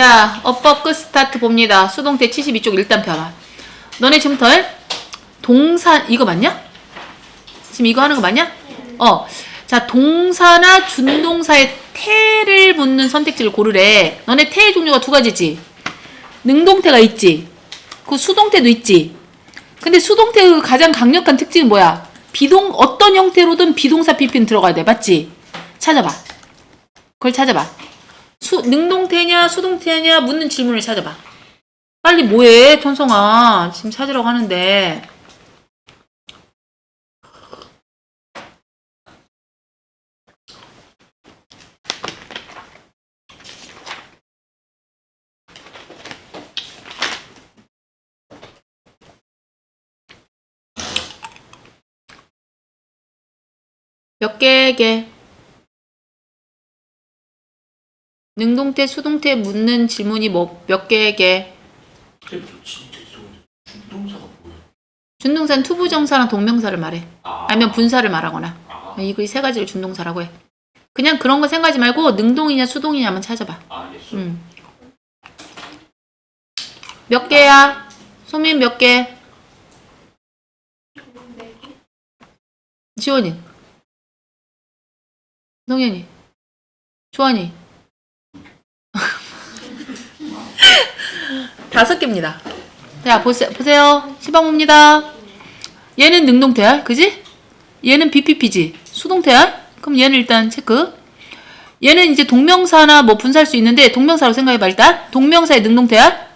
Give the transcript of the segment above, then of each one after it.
자, 어법 끝 스타트 봅니다. 수동태 72쪽 일단 펴봐. 너네 지금부터 동사 이거 맞냐? 지금 이거 하는 거 맞냐? 자, 동사나 준동사의 태를 묻는 선택지를 고르래. 너네 태의 종류가 두 가지지. 능동태가 있지. 그 수동태도 있지. 근데 수동태의 가장 강력한 특징은 뭐야? 어떤 형태로든 비동사 PP는 들어가야 돼. 맞지? 찾아봐. 그걸 찾아봐. 능동태냐 수동태냐 묻는 질문을 찾아봐. 빨리 뭐해 천성아. 지금 찾으라고 하는데. 몇 개게? 능동태, 수동태 묻는 질문이 몇 개게? 준동사가 뭐야? 준동사는 투부정사랑 동명사를 말해. 아니면 분사를 말하거나. 이거 이 세 가지를 준동사라고 해. 그냥 그런 거 생각하지 말고 능동이냐 수동이냐만 찾아봐. 알겠어. 몇 개야? 소민 몇 개? 지원이, 동현이, 조한이. 5개입니다. 자, 보세요. 시방봅니다. 얘는 능동태야, 그지? 얘는 BPP지. 수동태야? 그럼 얘는 일단 체크. 얘는 이제 동명사나 뭐 분사할 수 있는데 동명사로 생각해봐. 일단 동명사의 능동태야.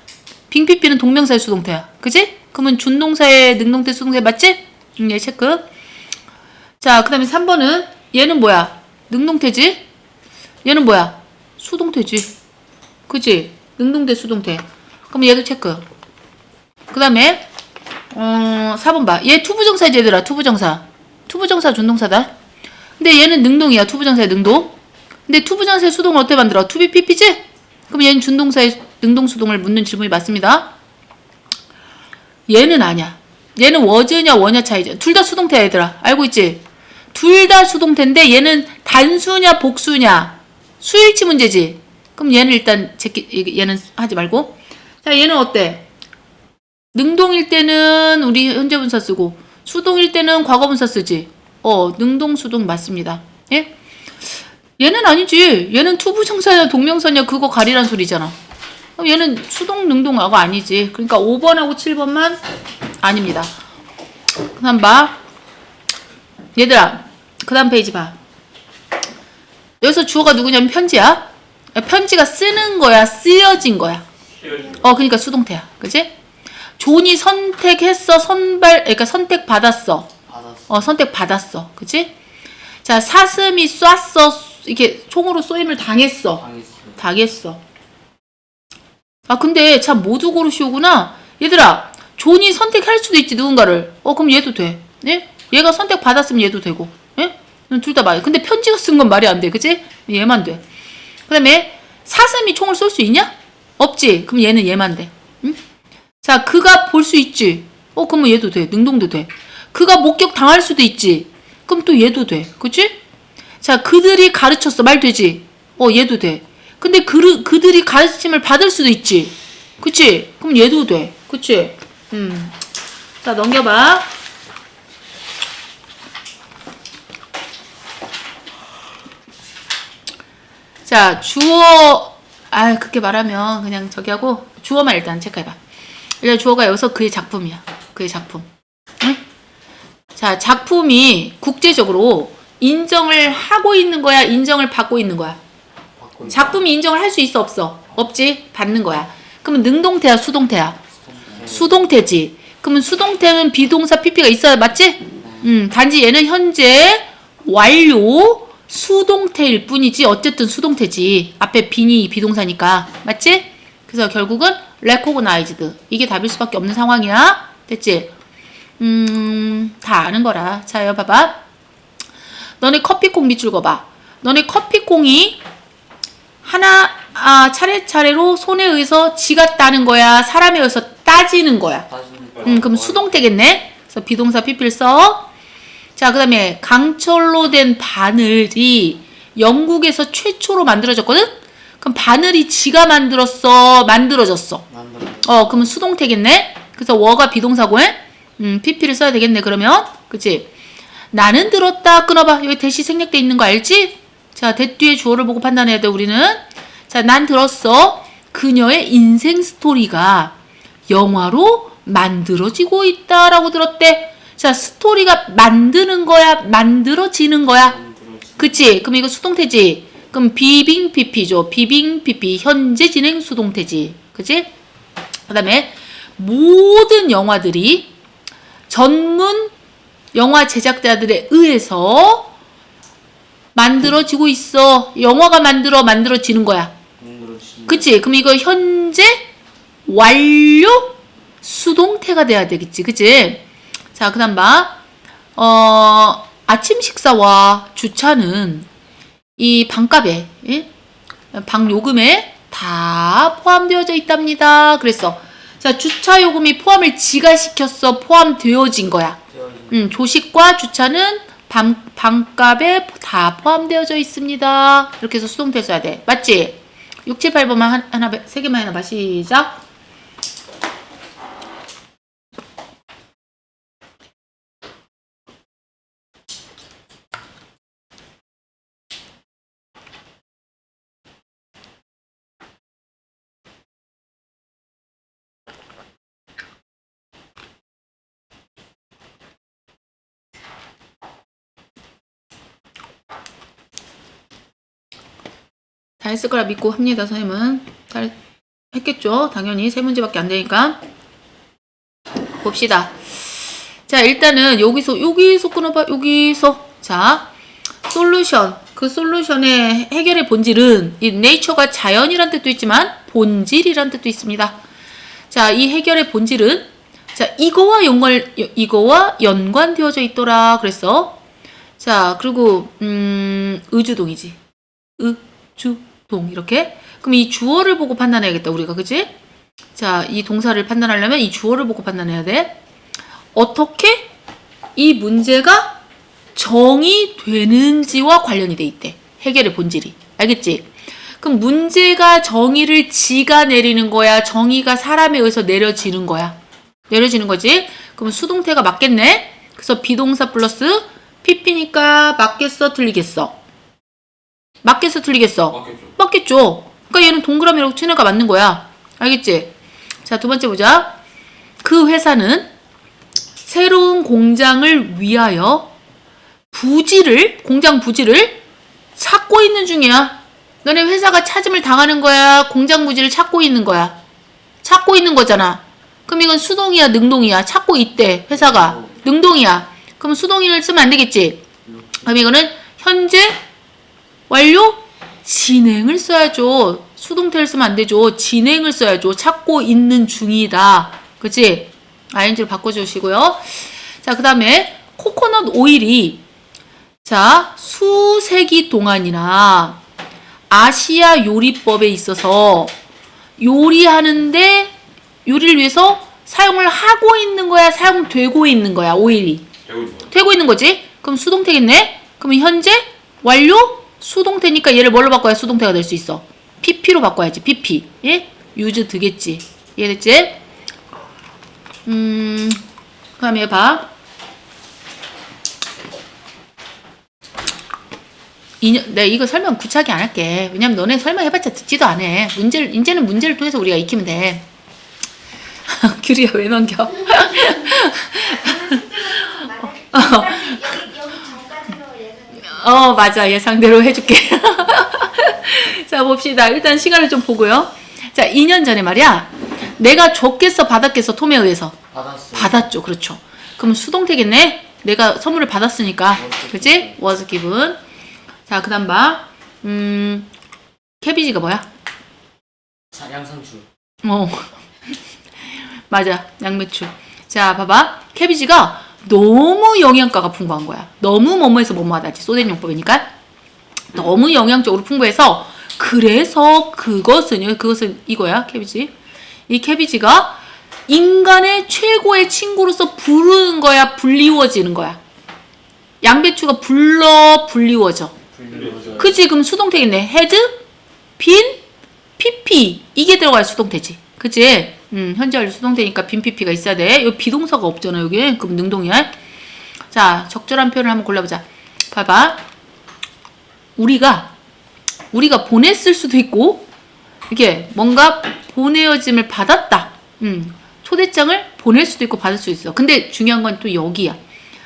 빙PP는 동명사의 수동태야, 그지? 그러면 준동사의 능동태 수동태 맞지? 얘 체크. 자, 그 다음에 3번은 얘는 뭐야? 능동태지? 얘는 뭐야? 수동태지. 그지? 능동태 수동태. 그럼 얘도 체크. 그 다음에 4번 봐. 얘 투부정사지 얘들아. 투부정사 준동사다. 근데 얘는 능동이야. 투부정사의 능동. 근데 투부정사의 수동을 어떻게 만들어? 투비PP지? 그럼 얘는 준동사의 능동수동을 묻는 질문이 맞습니다. 얘는 아니야. 얘는 워즈냐 워냐 차이죠. 둘 다 수동태야 얘들아. 알고 있지? 둘 다 수동태인데 얘는 단수냐 복수냐 수일치 문제지. 그럼 얘는 일단 얘는 하지 말고. 자, 얘는 어때? 능동일 때는 우리 현재분사 쓰고 수동일 때는 과거분사 쓰지. 능동 수동 맞습니다. 예? 얘는 아니지. 얘는 투부정사냐 동명사냐 그거 가리란 소리잖아. 그럼 얘는 수동 능동하고 아니지. 그러니까 5번하고 7번만 아닙니다. 그 다음 봐. 얘들아, 그 다음 페이지 봐. 여기서 주어가 누구냐면 편지야. 편지가 쓰는 거야 쓰여진 거야? 그러니까 수동태야. 그치? 존이 선택했어 그러니까 선택받았어. 선택받았어. 그치? 자, 사슴이 쐈어. 이렇게 총으로 쏘임을 당했어. 근데 참 모두 고르시오구나. 얘들아, 존이 선택할 수도 있지 누군가를. 그럼 얘도 돼. 예? 얘가 선택받았으면 얘도 되고. 예? 둘 다 맞아. 근데 편지가 쓴 건 말이 안 돼. 그치? 얘만 돼. 그 다음에 사슴이 총을 쏠 수 있냐? 없지. 그럼 얘만 돼. 응? 자, 그가 볼 수 있지. 그러면 얘도 돼. 능동도 돼. 그가 목격 당할 수도 있지. 그럼 또 얘도 돼. 그치? 자, 그들이 가르쳤어. 말 되지? 얘도 돼. 근데 그들이 가르침을 받을 수도 있지. 그치? 그럼 얘도 돼. 그치? 자, 넘겨봐. 자, 주어, 그렇게 말하면 그냥 저기 하고, 주어만 일단 체크해봐. 일단 주어가 여기서 그의 작품이야. 그의 작품. 응? 자, 작품이 국제적으로 인정을 하고 있는 거야? 인정을 받고 있는 거야? 작품이 인정을 할 수 있어? 없어? 없지? 받는 거야. 그러면 능동태야? 수동태야? 수동태지. 그러면 수동태는 비동사 PP가 있어야 맞지? 단지 얘는 현재 완료 수동태일 뿐이지 어쨌든 수동태지. 앞에 빈이 비동사니까. 맞지? 그래서 결국은 recognized. 이게 답일 수밖에 없는 상황이야. 됐지? 다 아는 거라. 자, 여기 봐봐. 너네 커피콩 밑줄 그어봐. 너네 커피콩이 차례차례로 손에 의해서 지가 따는 거야? 사람에 의해서 따지는 거야? 그럼 수동태겠네? 그래서 비동사 PP를 써. 자, 그 다음에 강철로 된 바늘이 영국에서 최초로 만들어졌거든? 그럼 바늘이 지가 만들었어? 만들어졌어? 그러면 수동태겠네? 그래서 워가 비동사고, pp를 써야 되겠네, 그러면. 그치? 나는 들었다. 끊어봐. 여기 대시 생략돼 있는 거 알지? 자, 대 뒤에 주어를 보고 판단해야 돼, 우리는. 자, 난 들었어. 그녀의 인생 스토리가 영화로 만들어지고 있다라고 들었대. 자, 스토리가 만드는 거야? 만들어지는 거야? 그치? 그럼 이거 수동태지? 그럼 비빙 PP죠. 비빙 PP. 현재 진행 수동태지. 그치? 그 다음에 모든 영화들이 전문 영화 제작자들에 의해서 만들어지고 있어. 영화가 만들어지는 거야. 그치? 그럼 이거 현재 완료 수동태가 돼야 되겠지. 그치? 자, 그 다음 봐. 아침 식사와 주차는 이 방값에, 예? 방 요금에 다 포함되어져 있답니다. 그랬어. 자, 주차 요금이 포함을 지가 시켰어. 포함되어진 거야. 조식과 주차는 방값에 다 포함되어져 있습니다. 이렇게 해서 수동태 써야 돼. 맞지? 6, 7, 8번만 하나, 3개만 해놔봐. 시작. 다 했을 거라 믿고 합니다. 선생님은 잘 했겠죠. 당연히 3문제밖에 안 되니까. 봅시다. 자, 일단은 여기서 끊어봐. 여기서 자, 솔루션. 그 솔루션의 해결의 본질은 이 네이처가 자연이란 뜻도 있지만 본질이란 뜻도 있습니다. 자, 이 해결의 본질은 자, 이거와 연관되어져 있더라. 그랬어. 자, 그리고 의주동이지. 의주동 이렇게. 그럼 이 주어를 보고 판단해야겠다. 우리가. 그치? 자, 이 동사를 판단하려면 이 주어를 보고 판단해야 돼. 어떻게 이 문제가 정의되는지와 관련이 돼 있대. 해결의 본질이. 알겠지? 그럼 문제가 정의를 지가 내리는 거야? 정의가 사람에 의해서 내려지는 거야? 내려지는 거지? 그럼 수동태가 맞겠네? 그래서 비동사 플러스 PP니까 맞겠어? 틀리겠어? 맞겠어? 틀리겠어? 맞겠죠. 그러니까 얘는 동그라미라고 친 애가 맞는 거야. 알겠지? 자, 두 번째 보자. 그 회사는 새로운 공장을 위하여 공장 부지를 찾고 있는 중이야. 너네 회사가 찾음을 당하는 거야? 공장 부지를 찾고 있는 거야? 찾고 있는 거잖아. 그럼 이건 수동이야, 능동이야? 찾고 있대, 회사가. 능동이야. 그럼 수동인을 쓰면 안 되겠지? 그럼 이거는 현재 완료 진행을 써야죠. 수동태를 쓰면 안 되죠. 진행을 써야죠. 찾고 있는 중이다. 그치? ing로 바꿔주시고요. 자, 그 다음에 코코넛 오일이 자, 수세기 동안이나 아시아 요리법에 있어서 요리를 위해서 사용을 하고 있는 거야? 사용되고 있는 거야? 오일이. 되고 있는 거지? 그럼 수동태겠네? 그럼 현재 완료 수동태니까 얘를 뭘로 바꿔야 수동태가 될 수 있어? PP로 바꿔야지. PP. 예? use 되겠지. 이해됐지? 그 다음에 봐. 네, 이거 설명 구차하게 안 할게. 왜냐면 너네 설명해봤자 듣지도 안 해. 이제는 문제를 통해서 우리가 익히면 돼. 규리야, 왜 넘겨? 맞아. 예상대로 해줄게. 자, 봅시다. 일단 시간을 좀 보고요. 자, 2년 전에 말이야. 내가 줬겠어, 받았겠어, 톰에 의해서? 받았죠. 그렇죠. 그럼 수동태겠네? 내가 선물을 받았으니까. 그치? was given. 자, 그 다음 봐. 캐비지가 뭐야? 양상추. 맞아. 양배추. 자, 봐봐. 캐비지가 너무 영양가가 풍부한 거야. 너무 뭐뭐해서 뭐뭐하다지. 소된 용법이니까. 너무 영양적으로 풍부해서 그래서 그것은 이거야. 캐비지. 이 캐비지가 인간의 최고의 친구로서 부르는 거야? 불리워지는 거야? 불리워져. 그치? 그럼 수동태겠네. has been PP 이게 들어가야 수동태지. 그치? 현재 완료 수동태니까 빈 PP가 있어야 돼. 여기 비동사가 없잖아 여기. 그럼 능동이야. 자, 적절한 표현을 한번 골라보자. 봐봐. 우리가 보냈을 수도 있고 이게 뭔가 보내어짐을 받았다. 초대장을 보낼 수도 있고 받을 수 있어. 근데 중요한 건 또 여기야.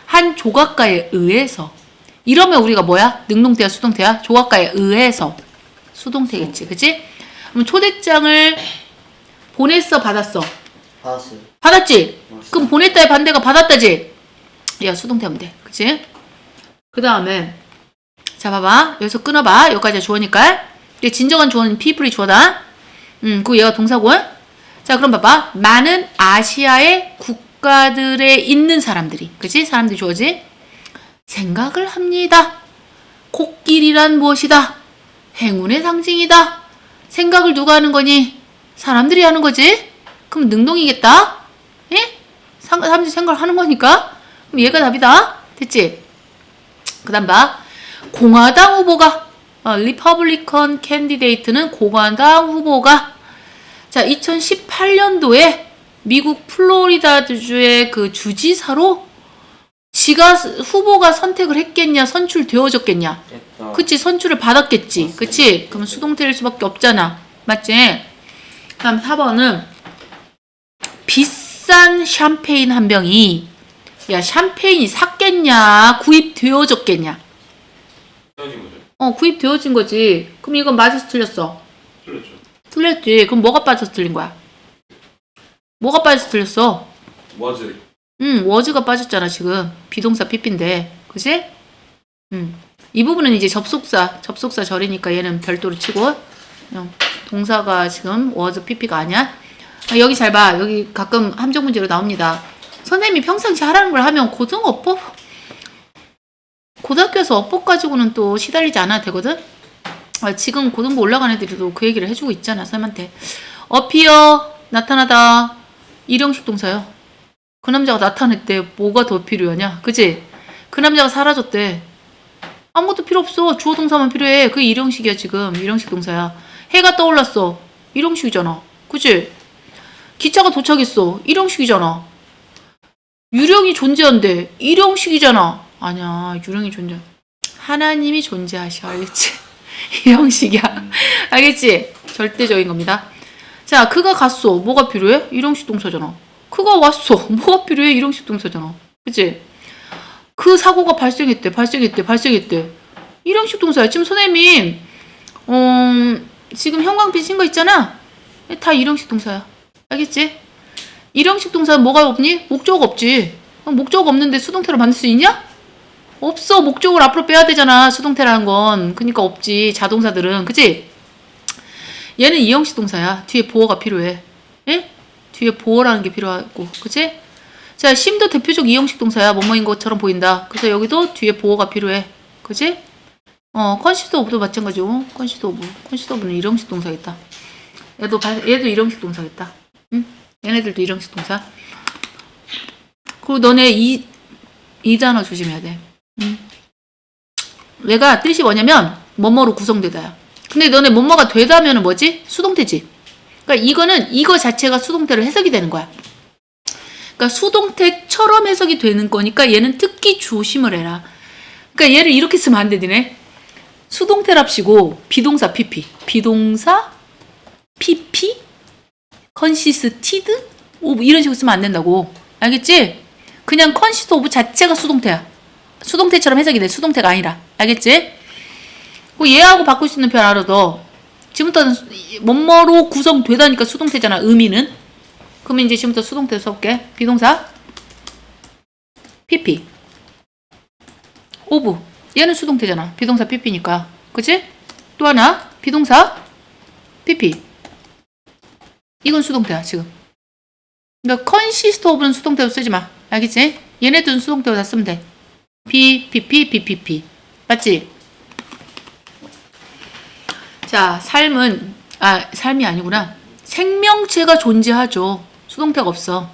한 조각가에 의해서. 이러면 우리가 뭐야? 능동태야 수동태야? 조각가에 의해서 수동태겠지. 그치? 그럼 초대장을 보냈어 받았어? 받았어요. 받았지? 그럼 보냈다의 반대가 받았다지? 야 수동태 하면 돼. 그치? 그 다음에 자 봐봐. 여기서 끊어봐. 여기까지 주어니까. 이게 진정한 주어는 people이 주어다. 그리고 얘가 동사고. 자 그럼 봐봐. 많은 아시아의 국가들에 있는 사람들이. 그치? 사람들이 주어지? 생각을 합니다. 코끼리란 무엇이다? 행운의 상징이다. 생각을 누가 하는 거니? 사람들이 하는 거지? 그럼 능동이겠다? 예? 사람들이 생각을 하는 거니까? 그럼 얘가 답이다. 됐지? 그 다음 봐. 공화당 후보가 리퍼블리컨 캔디데이트는 공화당 후보가 자 2018년도에 미국 플로리다주의 그 주지사로 지가 후보가 선택을 했겠냐 선출되어졌겠냐 됐다. 그치 선출을 받았겠지 그치 그러면 수동태일 수밖에 없잖아 맞지 다음 4번은 비싼 샴페인 한 병이 야 샴페인이 샀겠냐 구입되어졌겠냐 헤어진 거죠? 구입되어진 거지 그럼 이건 맞아서 틀렸어 틀렸죠. 틀렸지 그럼 뭐가 빠져서 틀린 거야 뭐가 빠져서 틀렸어 was 워즈가 빠졌잖아, 지금. 비동사 PP인데. 그치? 이 부분은 이제 접속사 절이니까 얘는 별도로 치고. 동사가 지금 워즈 PP가 아니야. 여기 잘 봐. 여기 가끔 함정 문제로 나옵니다. 선생님이 평상시 하라는 걸 하면 고등학교에서 어법 가지고는 또 시달리지 않아도 되거든? 지금 고등부 올라간 애들도 그 얘기를 해주고 있잖아, 쌤한테. appear, 나타나다. 일형식 동사요. 그 남자가 나타냈대. 뭐가 더 필요하냐? 그치? 그 남자가 사라졌대. 아무것도 필요 없어. 주어 동사만 필요해. 그게 일형식이야 지금. 일형식 동사야. 해가 떠올랐어. 일형식이잖아. 그치? 기차가 도착했어. 일형식이잖아. 유령이 존재한대. 일형식이잖아. 아니야. 유령이 존재. 하나님이 존재하셔. 알겠지? 일형식이야. 알겠지? 절대적인 겁니다. 자, 그가 갔어. 뭐가 필요해? 일형식 동사잖아. 그가 왔어. 뭐가 필요해? 일형식 동사잖아. 그치? 그 사고가 발생했대. 일형식 동사야. 지금 선생님, 지금 형광빛 신 거 있잖아? 다 일형식 동사야. 알겠지? 일형식 동사는 뭐가 없니? 목적 없지. 목적 없는데 수동태로 만들 수 있냐? 없어. 목적을 앞으로 빼야 되잖아. 수동태라는 건. 그니까 없지. 자동사들은. 그치? 얘는 이형식 동사야. 뒤에 보어가 필요해. 예? 뒤에 보어라는 게 필요하고, 그치? 자, 심도 대표적 이형식 동사야. 뭐뭐인 것처럼 보인다. 그래서 여기도 뒤에 보어가 필요해. 그치? 컨시드 오브도 마찬가지고, 컨시드 오브는 일형식 동사겠다. 얘도 일형식 동사겠다. 응? 얘네들도 일형식 동사. 그리고 너네 이 단어 조심해야 돼. 응? 얘가 뜻이 뭐냐면, 뭐뭐로 구성되다야. 근데 너네 뭐뭐가 되다면은 뭐지? 수동태지. 그러니까 이거는 이거 자체가 수동태로 해석이 되는 거야. 그러니까 수동태처럼 해석이 되는 거니까 얘는 특히 조심을 해라. 그러니까 얘를 이렇게 쓰면 안 되네. 수동태랍시고 비동사 PP, 비동사 PP, consisted of 이런 식으로 쓰면 안 된다고. 알겠지? 그냥 consist of 자체가 수동태야. 수동태처럼 해석이 돼. 수동태가 아니라. 알겠지? 얘하고 바꿀 수 있는 표현 알아도 지금부터는 뭐뭐로 구성되다니까 수동태잖아. 의미는. 그러면 이제 지금부터 수동태 써볼게. 비동사 PP 오브 얘는 수동태잖아. 비동사 PP니까. 그치? 또 하나 비동사 PP 이건 수동태야 지금. 그러니까 consist of는 수동태로 쓰지 마. 알겠지? 얘네들은 수동태로 다 쓰면 돼. PPP PPP 맞지? 자, 삶이 아니구나. 생명체가 존재하죠. 수동태가 없어.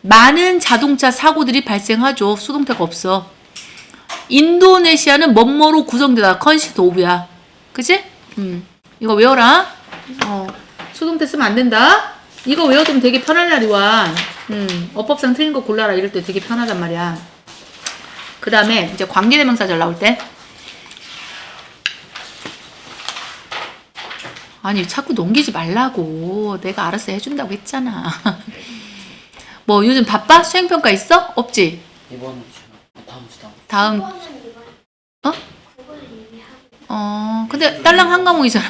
많은 자동차 사고들이 발생하죠. 수동태가 없어. 인도네시아는 뭐뭐로 구성되다. 컨시트 오브야. 그치? 이거 외워라. 수동태 쓰면 안 된다. 이거 외워두면 되게 편할 날이 와. 어법상 틀린 거 골라라 이럴 때 되게 편하단 말이야. 그 다음에 이제 관계대명사 절 나올 때. 아니 자꾸 넘기지 말라고. 내가 알아서 해준다고 했잖아. 뭐 요즘 바빠? 수행평가 있어? 없지? 이번 주, 다음 주 다음. 다음 근데 딸랑 한 과목이잖아.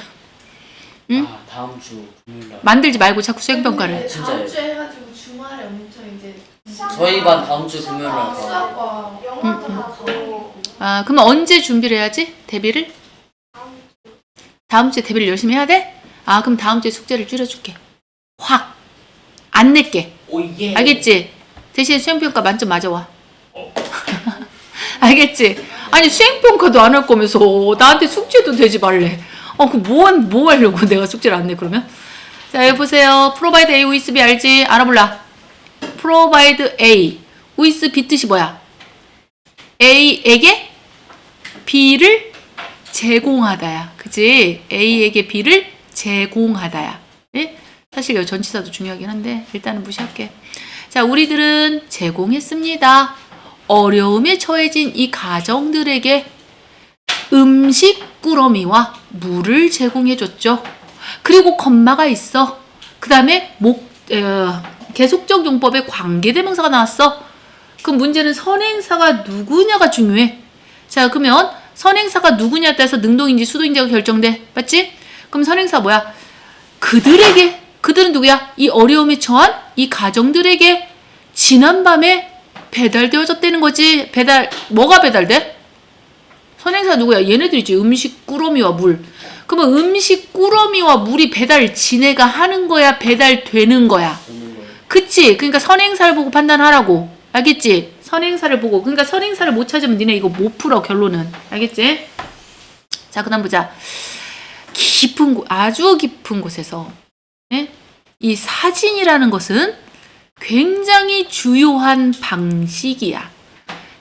응? 아, 다음 주 금요일 날. 만들지 말고 자꾸 수행평가를. 진짜요? 다음 주에 해가지고 주말에 엄청 이제 저희 반 다음 주 금요일 날. 수학과 영화도 하고 아 그러면 언제 준비를 해야지? 데뷔를? 다음 주에 데뷔를 열심히 해야 돼? 아 그럼 다음 주에 숙제를 줄여줄게. 확 안 낼게. 오예. 알겠지? 대신 수행평가 만점 맞아와. 알겠지? 아니 수행평가도 안 할 거면서 나한테 숙제도 되지 말래. 뭐 하려고 내가 숙제를 안 내 그러면? 자 여기 보세요. provide A with B 알지? 알아볼라. provide A with B 뜻이 뭐야? A에게 B를 제공하다야. 그치? A에게 B를 제공하다야. 예? 사실 여기 전치사도 중요하긴 한데 일단은 무시할게. 자 우리들은 제공했습니다. 어려움에 처해진 이 가정들에게 음식 꾸러미와 물을 제공해줬죠. 그리고 컴마가 있어. 그 다음에 계속적 용법에 관계대명사가 나왔어. 그럼 문제는 선행사가 누구냐가 중요해. 자 그러면 선행사가 누구냐에 따라서 능동인지 수동인지가 결정돼. 맞지? 그럼 선행사 뭐야? 그들은 누구야? 이 어려움에 처한 이 가정들에게 지난밤에 배달되어졌다는 거지. 뭐가 배달돼? 선행사 누구야? 얘네들이지. 음식 꾸러미와 물. 그러면 음식 꾸러미와 물이 배달 지네가 하는 거야? 배달되는 거야? 그치? 그러니까 선행사를 보고 판단하라고. 알겠지? 선행사를 보고. 그러니까 선행사를 못 찾으면 니네 이거 못 풀어 결론은. 알겠지? 자 그 다음 보자. 아주 깊은 곳에서 예? 이 사진이라는 것은 굉장히 주요한 방식이야.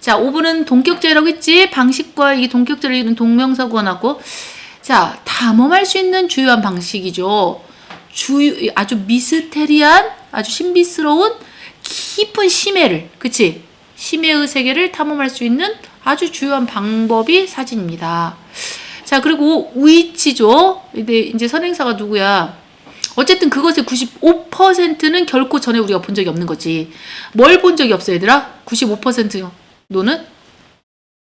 자 5번은 동격제라고 했지? 방식과 이 동격제를 이루는 동명사구가 나고 자 탐험할 수 있는 주요한 방식이죠. 아주 미스테리한 아주 신비스러운 깊은 심해를 그치? 심해의 세계를 탐험할 수 있는 아주 주요한 방법이 사진입니다. 자 그리고 위치죠. 근데 이제 선행사가 누구야? 어쨌든 그것의 95%는 결코 전에 우리가 본 적이 없는 거지. 뭘 본 적이 없어 얘들아? 95% 너는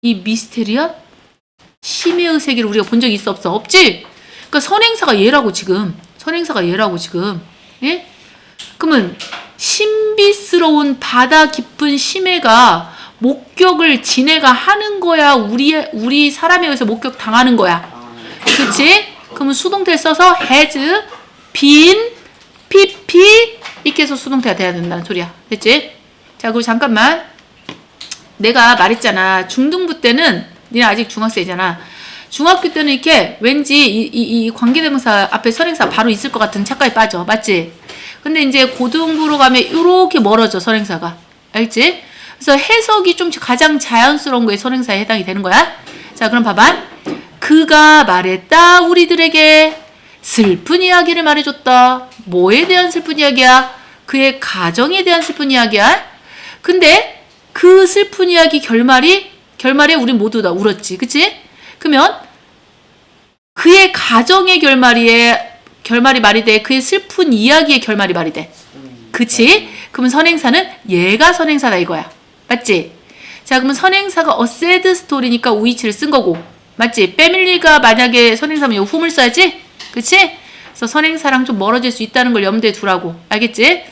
이 미스테리한 심해의 세계를 우리가 본 적이 있어 없어? 없지? 그러니까 선행사가 얘라고 지금. 예? 그러면 신비스러운 바다 깊은 심해가 목격을 지네가 하는 거야? 우리 사람에 의해서 목격 당하는 거야? 그치? 그러면 수동태를 써서 has been, pp 이렇게 해서 수동태가 돼야 된다는 소리야. 됐지? 자, 그리고 잠깐만. 내가 말했잖아. 중등부 때는 니네 아직 중학생이잖아. 중학교 때는 이렇게 왠지 이 관계대명사 앞에 선행사 바로 있을 것 같은 착각에 빠져. 맞지? 근데 이제 고등부로 가면 이렇게 멀어져 선행사가. 알지? 그래서 해석이 좀 가장 자연스러운 거에 선행사에 해당이 되는 거야. 자 그럼 봐봐. 그가 말했다 우리들에게 슬픈 이야기를 말해줬다. 뭐에 대한 슬픈 이야기야? 그의 가정에 대한 슬픈 이야기야. 근데 그 슬픈 이야기 결말에 우리 모두 다 울었지. 그치? 그러면 그의 가정의 결말이 말이 돼. 그의 슬픈 이야기의 결말이 말이 돼. 그치? 그러면 선행사는 얘가 선행사다 이거야. 맞지? 자 그러면 선행사가 a sad story니까 위치를 쓴 거고. 맞지? 패밀리가 만약에 선행사면 이 whom을 써야지? 그치? 그래서 선행사랑 좀 멀어질 수 있다는 걸 염두에 두라고. 알겠지?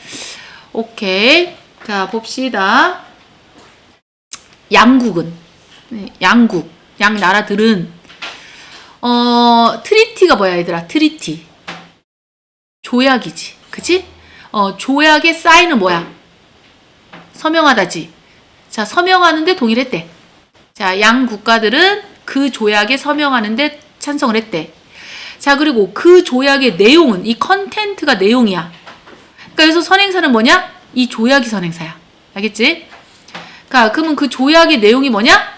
오케이. 자 봅시다. 양국은 양 나라들은 트리티가 뭐야 얘들아? 트리티 조약이지. 그치? 조약의 사인은 뭐야? 서명하다지. 자, 서명하는데 동의를 했대. 자, 양 국가들은 그 조약에 서명하는데 찬성을 했대. 자, 그리고 그 조약의 내용은 이 컨텐트가 내용이야. 그러니까 그래서 선행사는 뭐냐? 이 조약이 선행사야. 알겠지? 그러니까 그러면 그 조약의 내용이 뭐냐?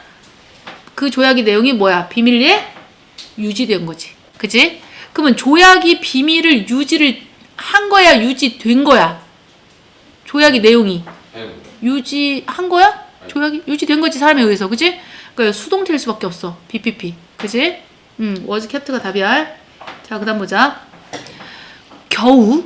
그 조약의 내용이 뭐야? 비밀리에 유지된 거지. 그치? 그러면 조약이 비밀을 유지를 한 거야, 유지된 거야? 조약의 내용이 유지한 거야? 조약이 유지된 거지, 사람에 의해서. 그지? 그러니까 수동태일 수밖에 없어. BPP. 그지? was kept가 답이야. 자, 그 다음 보자. 겨우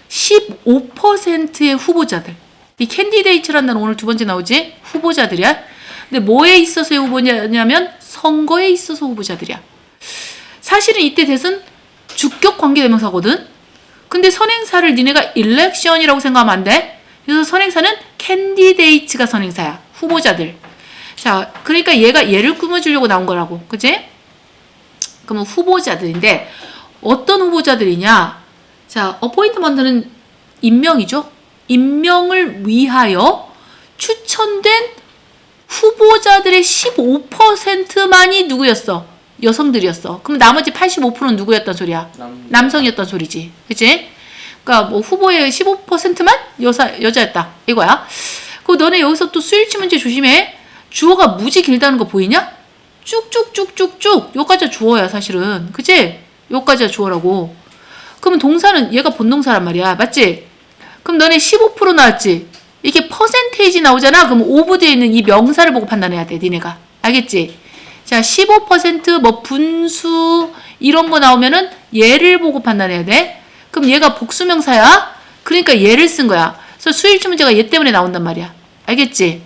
15%의 후보자들. 이 캔디데이트라는 단어 오늘 두 번째 나오지? 후보자들이야. 근데 뭐에 있어서의 후보냐면 선거에 있어서 후보자들이야. 사실은 이때 대선 주격 관계대명사거든. 근데 선행사를 니네가 election이라고 생각하면 안 돼. 그래서 선행사는 candidates가 선행사야. 후보자들. 자, 그러니까 얘를 꾸며주려고 나온 거라고. 그치? 그러면 후보자들인데 어떤 후보자들이냐? 자, appointment는 임명이죠. 임명을 위하여 추천된 후보자들의 15%만이 누구였어? 여성들이었어. 그럼 나머지 85%는 누구였단 소리야? 남성이었단 소리지. 그치? 그러니까 뭐 후보의 15%만 여자였다. 이거야. 그리고 너네 여기서 또 수일치 문제 조심해. 주어가 무지 길다는 거 보이냐? 쭉쭉쭉쭉쭉. 요까지가 주어야 사실은. 그치? 요까지가 주어라고. 그러면 동사는 얘가 본동사란 말이야. 맞지? 그럼 너네 15% 나왔지? 이게 퍼센테이지 나오잖아? 그럼 오브 되어 있는 이 명사를 보고 판단해야 돼. 니네가. 알겠지? 자, 15% 뭐 분수 이런 거 나오면은 얘를 보고 판단해야 돼. 그럼 얘가 복수명사야? 그러니까 얘를 쓴 거야. 그래서 수일치 문제가 얘 때문에 나온단 말이야. 알겠지?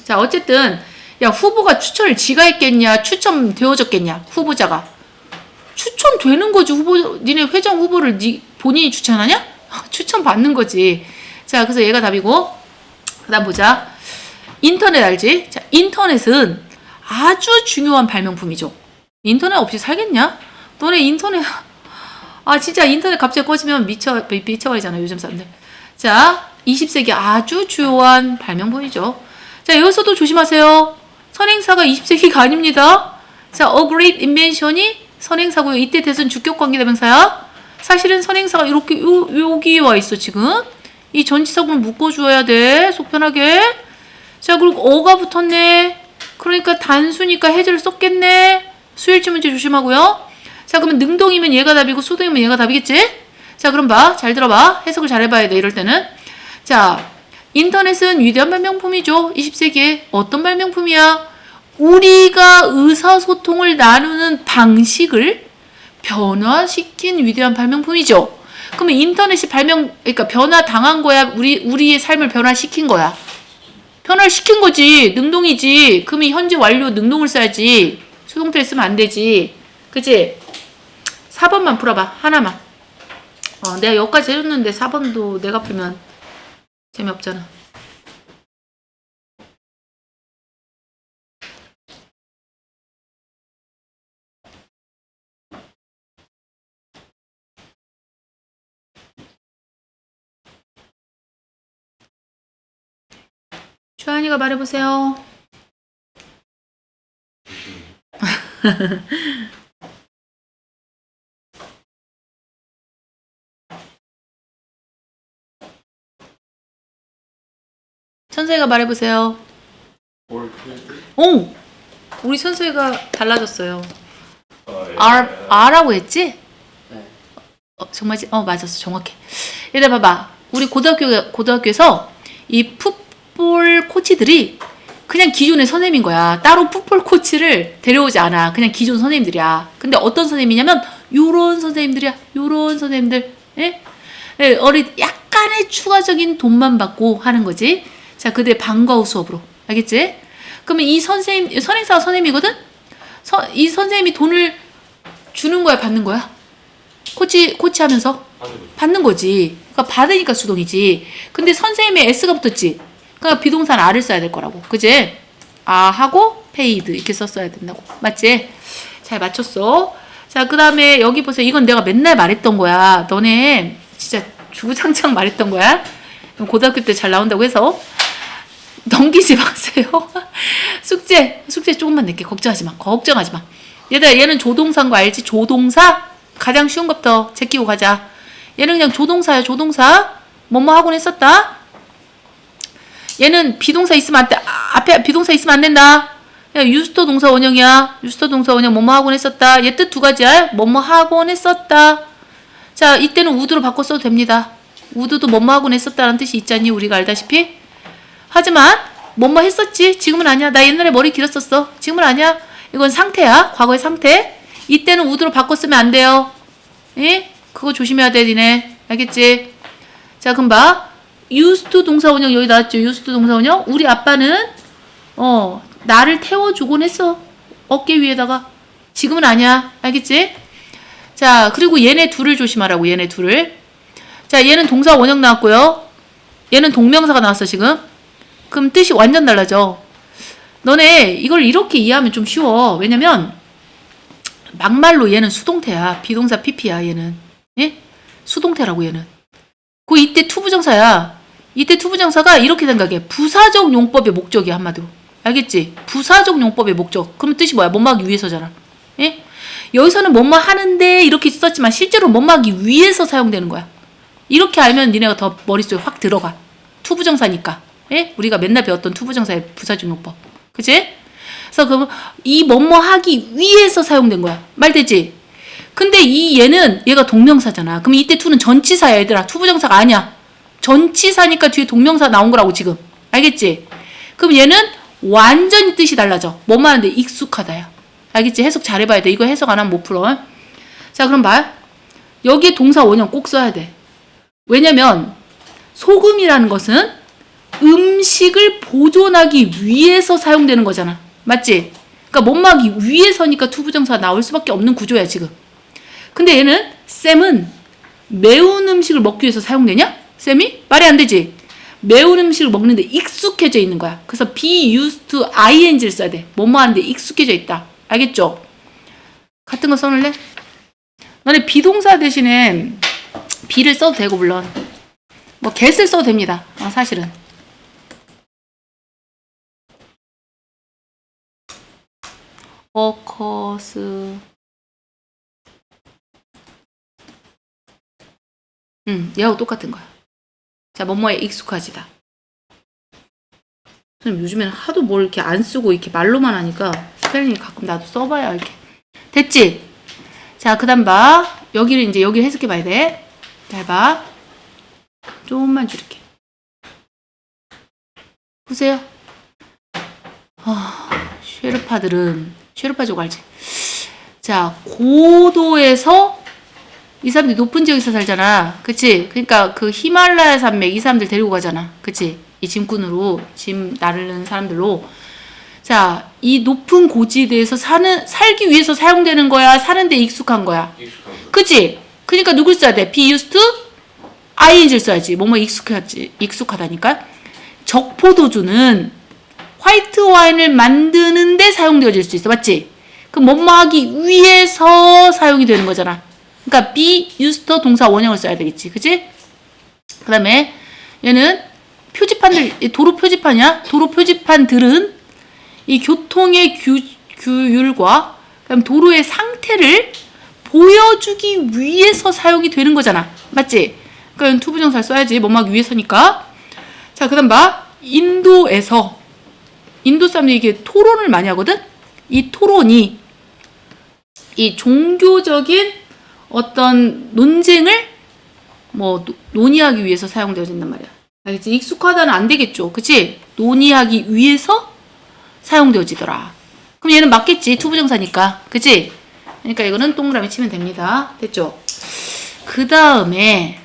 자, 어쨌든 야, 후보가 추천을 지가 했겠냐? 추천되어졌겠냐? 후보자가. 추천되는 거지. 니네 회장 후보를 본인이 추천하냐? 추천받는 거지. 자, 그래서 얘가 답이고. 그 다음 보자. 인터넷 알지? 자, 인터넷은 아주 중요한 발명품이죠. 인터넷 없이 살겠냐? 너네 인터넷, 진짜 인터넷 갑자기 꺼지면 미쳐버리잖아, 요즘 사람들. 자, 20세기 아주 주요한 발명품이죠. 자, 여기서도 조심하세요. 선행사가 20세기가 아닙니다. 자, a great invention이 선행사고요. 이때 대선 주격관계대명사야. 사실은 선행사가 이렇게 여기 와 있어 지금. 이 전치사구는 묶어줘야 돼. 속 편하게. 자, 그리고 어가 붙었네. 그러니까 단수니까 해제를 썼겠네. 수일치 문제 조심하고요. 자, 그러면 능동이면 얘가 답이고 수동이면 얘가 답이겠지? 자, 그럼 봐. 잘 들어봐. 해석을 잘 해봐야 돼. 이럴 때는. 자, 인터넷은 위대한 발명품이죠. 20세기에. 어떤 발명품이야? 우리가 의사소통을 나누는 방식을 변화시킨 위대한 발명품이죠. 그러면 인터넷이 그러니까 변화당한 거야? 우리의 삶을 변화시킨 거야? 변화시킨 거지. 능동이지. 그러면 현재 완료 능동을 써야지. 수동태를 쓰면 안 되지. 그치? 4번만 풀어봐. 하나만. 내가 여기까지 해줬는데 4번도 내가 풀면 재미없잖아. 주한이가 말해보세요. 천수이가 말해보세요. 오! 우리 천수이가 달라졌어요. R라고 했지? 네. 정말지? 맞았어. 정확해. 얘들 봐봐. 우리 고등학교에서 이 풋볼 코치들이 그냥 기존의 선생님인 거야. 따로 풋볼 코치를 데려오지 않아. 그냥 기존 선생님들이야. 근데 어떤 선생님이냐면 요런 선생님들이야. 요런 선생님들. 예? 예, 약간의 추가적인 돈만 받고 하는 거지. 자, 그들 방과 후 수업으로. 알겠지? 그러면 이 선행사가 선생님이거든? 이 선생님이 돈을 주는 거야, 받는 거야? 코치하면서? 받는 거지. 그러니까 받으니까 수동이지. 근데 선생님의 S가 붙었지? 그러니까 비동사는 R을 써야 될 거라고. 그지? 하고 paid 이렇게 썼어야 된다고. 맞지? 잘 맞췄어. 자, 그 다음에 여기 보세요. 이건 내가 맨날 말했던 거야. 너네 진짜 주구장창 말했던 거야. 고등학교 때 잘 나온다고 해서 넘기지 마세요. 숙제 조금만 낼게. 걱정하지 마. 얘들아, 얘는 조동사인 거 알지? 조동사? 가장 쉬운 것부터 제끼고 가자. 얘는 그냥 조동사야. 조동사. 뭐뭐 하곤 했었다. 얘는 비동사 있으면 안 돼. 앞에 비동사 있으면 안 된다. 야, 유스터 동사 원형이야. 유스터 동사 원형 뭐뭐 하곤 했었다. 얘 뜻 두 가지야. 뭐뭐 하곤 했었다. 자, 이때는 would로 바꿔 써도 됩니다. would도 뭐뭐 하곤 했었다는 뜻이 있잖니, 우리가 알다시피. 하지만 뭐뭐 했었지. 지금은 아니야. 나 옛날에 머리 길었었어. 지금은 아니야. 이건 상태야. 과거의 상태. 이때는 would로 바꿔 쓰면 안 돼요. 예? 그거 조심해야 돼, 니네. 알겠지? 자, 그럼 봐. used to 동사 원형 여기 나왔죠. used to 동사 원형. 우리 아빠는 나를 태워주곤 했어. 어깨 위에다가. 지금은 아니야. 알겠지? 자, 그리고 얘네 둘을 조심하라고. 얘네 둘을. 자, 얘는 동사 원형 나왔고요. 얘는 동명사가 나왔어, 지금. 그럼 뜻이 완전 달라져. 너네 이걸 이렇게 이해하면 좀 쉬워. 왜냐면 막말로 얘는 수동태야. 비동사 PP야, 얘는. 예? 수동태라고, 얘는. 그 이때 투부정사야. 이때 투부정사가 이렇게 생각해. 부사적 용법의 목적이야, 한마디로. 알겠지? 부사적 용법의 목적. 그러면 뜻이 뭐야? 뭐뭐 하기 위해서잖아. 예? 여기서는 뭐뭐 하는데 이렇게 썼지만 실제로 뭐뭐 하기 위해서 사용되는 거야. 이렇게 알면 니네가 더 머릿속에 확 들어가. 투부정사니까. 예? 우리가 맨날 배웠던 투부정사의 부사적 용법. 그치? 그래서 그러면 이 뭐뭐 하기 위해서 사용된 거야. 말되지? 근데 얘가 동명사잖아. 그럼 이때 투는 전치사야, 얘들아. 투부정사가 아니야. 전치사니까 뒤에 동명사 나온 거라고, 지금. 알겠지? 그럼 얘는 완전히 뜻이 달라져. 뭐뭐 하는데 익숙하다야. 알겠지? 해석 잘해봐야 돼. 이거 해석 안 하면 못 풀어. 자, 그럼 봐. 여기에 동사 원형 꼭 써야 돼. 왜냐면 소금이라는 것은 음식을 보존하기 위해서 사용되는 거잖아. 맞지? 그러니까 뭐뭐 하기 위해서니까 투부정사가 나올 수밖에 없는 구조야, 지금. 근데 얘는 쌤은 매운 음식을 먹기 위해서 사용되냐? 쌤이? 말이 안 되지. 매운 음식을 먹는데 익숙해져 있는 거야. 그래서 be used to ing를 써야 돼. 뭐뭐 하는데 익숙해져 있다. 알겠죠? 같은 거 써놓을래? 너네 비동사 대신에 be를 써도 되고, 물론 뭐 get을 써도 됩니다. 사실은. occurs. 얘하고 똑같은 거야. 자, 뭐뭐에 익숙하지다. 선생님 요즘에는 하도 뭘 이렇게 안 쓰고 이렇게 말로만 하니까 스펠링이 가끔 나도 써봐야 이렇게. 됐지? 자, 그 다음 봐. 여기를 해석해 봐야 돼. 잘 봐. 조금만 줄일게. 보세요. 쉐르파족 알지? 자, 고도에서 이 사람들이 높은 지역에서 살잖아. 그치? 그러니까 그 히말라야 산맥 이 사람들 데리고 가잖아. 그치? 이 짐꾼으로, 짐 나르는 사람들로. 자, 이 높은 고지대에서 살기 위해서 사용되는 거야? 사는데 익숙한 거야? 익숙한 거. 그치? 그러니까 누굴 써야 돼? be used to ing를 써야지. 뭐뭐 익숙하다니까. 적포도주는 화이트 와인을 만드는데 사용되어질 수 있어. 맞지? 그럼 뭐뭐 하기 위해서 사용이 되는 거잖아. 그러니까 be used to 동사 원형을 써야 되겠지. 그치? 그 다음에 얘는 표지판들, 도로 표지판이야. 도로 표지판들은 이 교통의 규율과 그다음 도로의 상태를 보여주기 위해서 사용이 되는 거잖아. 맞지? 그러니까 투부정사를 써야지. 뭐뭐 하기 위해서니까. 자, 그 다음 봐. 인도 사람들이 이게 토론을 많이 하거든? 이 토론이 이 종교적인 어떤 논쟁을 논의하기 위해서 사용되어진단 말이야. 알겠지? 익숙하다는 안 되겠죠. 그치? 논의하기 위해서 사용되어지더라. 그럼 얘는 맞겠지. 투부정사니까. 그치? 그러니까 이거는 동그라미 치면 됩니다. 됐죠? 그 다음에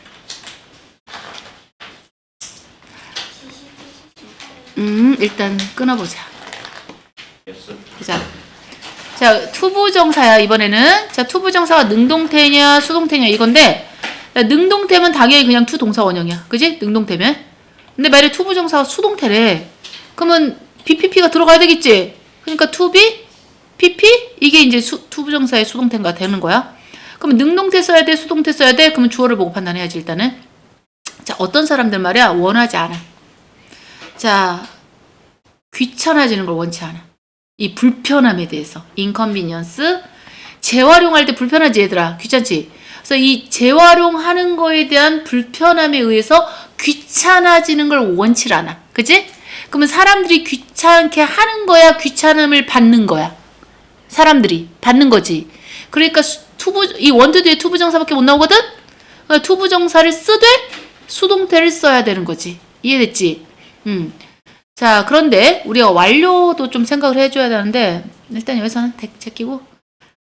일단 끊어보자. 자, 투부정사야, 이번에는. 자, 투부정사가 능동태냐, 수동태냐, 이건데, 능동태면 당연히 그냥 투동사 원형이야. 그지? 능동태면. 근데 만약에 투부정사가 수동태래. 그러면 BPP가 들어가야 되겠지? 그러니까 to be, PP? 이게 이제 투부정사의 수동태가 되는 거야. 그러면 능동태 써야 돼, 수동태 써야 돼? 그러면 주어를 보고 판단해야지, 일단은. 자, 어떤 사람들 말이야, 원하지 않아. 자, 귀찮아지는 걸 원치 않아. 이 불편함에 대해서. inconvenience. 재활용할 때 불편하지, 얘들아. 귀찮지? 그래서 이 재활용하는 거에 대한 불편함에 의해서 귀찮아지는 걸 원치 않아. 그치? 그러면 사람들이 귀찮게 하는 거야, 귀찮음을 받는 거야? 사람들이 받는 거지. 그러니까 이 원투 뒤에 투부정사밖에 못 나오거든? 그러니까 투부정사를 쓰되 수동태를 써야 되는 거지. 이해됐지? 자, 그런데 우리가 완료도 좀 생각을 해줘야 되는데 일단 여기서는 제끼고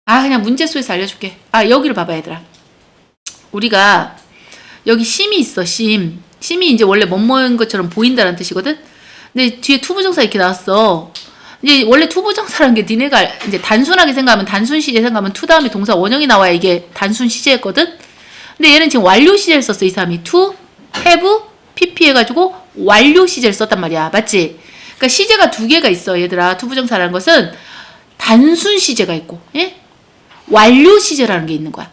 그냥 문제 수에서 알려줄게. 여기를 봐봐 얘들아. 우리가 여기 심이 있어. 심이 이제 원래 뭐뭐인 것처럼 보인다는 뜻이거든. 근데 뒤에 투부정사 이렇게 나왔어. 이제 원래 투부정사라는 게 니네가 이제 단순하게 생각하면 단순 시제 생각하면 투 다음에 동사 원형이 나와야 이게 단순 시제였거든. 근데 얘는 지금 완료 시제를 썼어. 이 사람이 to, have, pp 해가지고 완료 시제를 썼단 말이야. 맞지? 그러니까 시제가 두 개가 있어. 얘들아. 투부정사라는 것은 단순 시제가 있고, 예? 완료 시제라는 게 있는 거야.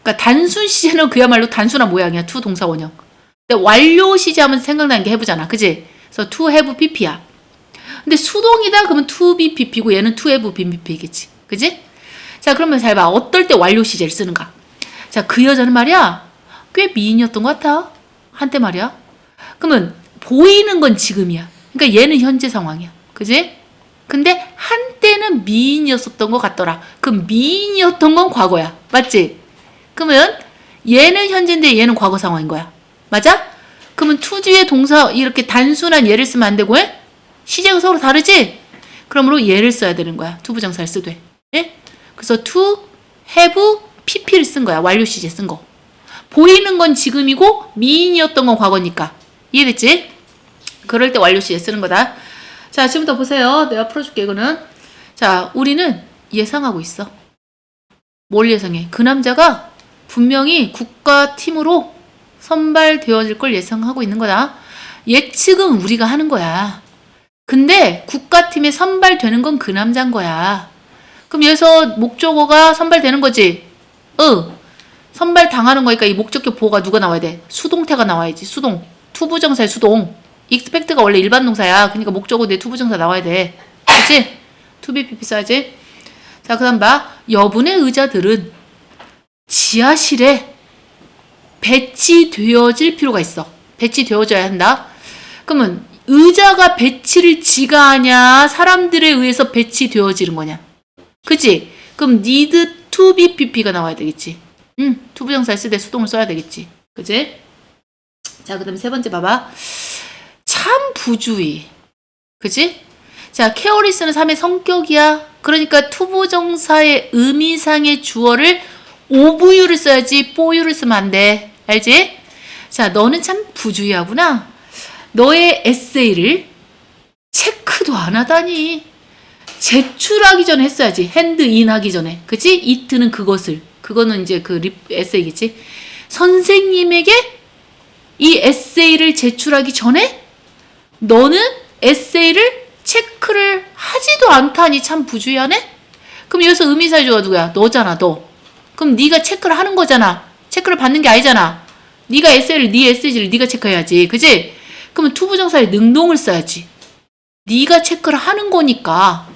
그러니까 단순 시제는 그야말로 단순한 모양이야. to 동사 원형. 근데 완료 시제 하면 생각나는 게 have잖아. 그지? 그래서 to have pp야. 근데 수동이다 그러면 to be pp고 얘는 to have been pp겠지. 그지? 자, 그러면 잘 봐. 어떨 때 완료 시제를 쓰는가? 자, 그 여자는 말이야. 꽤 미인이었던 것 같아. 한때 말이야. 그러면 보이는 건 지금이야. 그러니까 얘는 현재 상황이야. 그지? 근데 한때는 미인이었었던 것 같더라. 그럼 미인이었던 건 과거야. 맞지? 그러면 얘는 현재인데 얘는 과거 상황인 거야. 맞아? 그러면 to 뒤에 동사 이렇게 단순한 얘를 쓰면 안 되고, 해? 시제가 서로 다르지? 그러므로 얘를 써야 되는 거야. 투부정사를 쓰되. 예? 그래서 to, have, pp를 쓴 거야. 완료 시제 쓴 거. 보이는 건 지금이고 미인이었던 건 과거니까. 이해됐지? 그럴 때 완료 시제 쓰는 거다. 자, 지금부터 보세요. 내가 풀어줄게, 이거는. 자, 우리는 예상하고 있어. 뭘 예상해? 그 남자가 분명히 국가팀으로 선발되어질 걸 예상하고 있는 거다. 예측은 우리가 하는 거야. 근데 국가팀에 선발되는 건 그 남자인 거야. 그럼 여기서 목적어가 선발되는 거지? 선발 당하는 거니까 이 목적격 보호가 누가 나와야 돼? 수동태가 나와야지. 수동. 투부정사의 수동. expect가 원래 일반 동사야. 그러니까 목적어 뒤에 투부정사 나와야 돼. 그치? to be pp 써야지. 자, 그 다음 봐. 여분의 의자들은 지하실에 배치되어질 필요가 있어. 배치되어져야 한다. 그러면 의자가 배치를 지가 하냐? 사람들에 의해서 배치되어지는 거냐? 그치? 그럼 need to be pp가 나와야 되겠지. 투부정사 쓸 때 수동을 써야 되겠지. 그치? 자, 그 다음에 세 번째 봐봐. 참 부주의. 그치? 자, 케어리스는 3의 성격이야. 그러니까 투부정사의 의미상의 주어를 오브유를 써야지 뽀유를 쓰면 안 돼. 알지? 자, 너는 참 부주의하구나. 너의 에세이를 체크도 안 하다니. 제출하기 전에 했어야지. 핸드인 하기 전에. 그치? 이트는 그것을. 그거는 이제 그 에세이겠지. 선생님에게 이 에세이를 제출하기 전에 너는 에세이를 체크를 하지도 않다니 참 부주의하네? 그럼 여기서 의미사의 주어가 누구야? 너잖아, 너. 그럼 네가 체크를 하는 거잖아. 체크를 받는 게 아니잖아. 네가 에세이를, 네 에세이를 네가 체크해야지. 그치? 그러면 투부정사에 능동을 써야지. 네가 체크를 하는 거니까.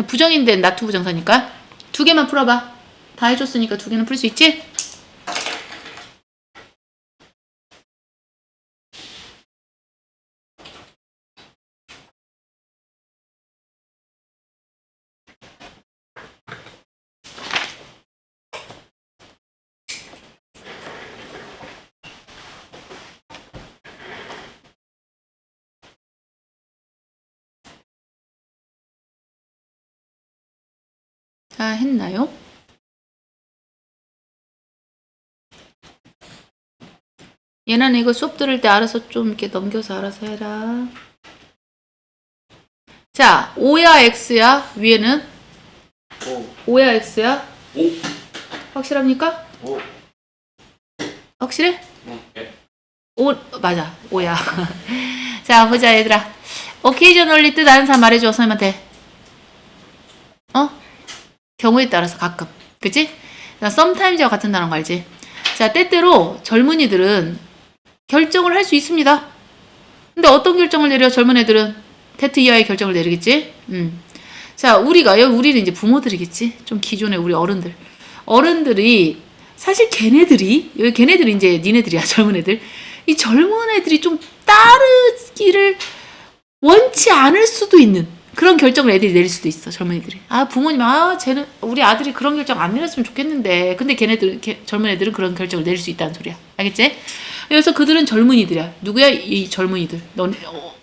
부정인데 나 투부정사니까. 두 개만 풀어봐. 다 해줬으니까 두 개는 풀 수 있지? 다 했나요? 얘는 이거 수업 들을 때 알아서 좀 이렇게 넘겨서 알아서 해라. 자, O야 X야? 위에는? O야 X야? 오. 확실합니까? 오. 확실해? 네. 오, 맞아. O야. 자, 보자 얘들아. occasionally 뜻 아는 사람 말해줘. 선생님한테. 경우에 따라서 가끔. 그치? 자, sometimes와 같은 단어 알지? 자, 때때로 젊은이들은 결정을 할 수 있습니다. 근데 어떤 결정을 내려? 젊은 애들은 that 이하의 결정을 내리겠지? 자, 우리는 이제 부모들이겠지? 좀 기존의 우리 어른들이 사실 걔네들이 이제 니네들이야. 젊은 애들. 이 젊은 애들이 좀 따르기를 원치 않을 수도 있는 그런 결정을 애들이 내릴 수도 있어. 젊은 애들이. 아 부모님 쟤는 우리 아들이 그런 결정 안 내렸으면 좋겠는데 근데 젊은 애들은 그런 결정을 내릴 수 있다는 소리야. 알겠지? 그래서 그들은 젊은이들이야. 누구야? 이 젊은이들.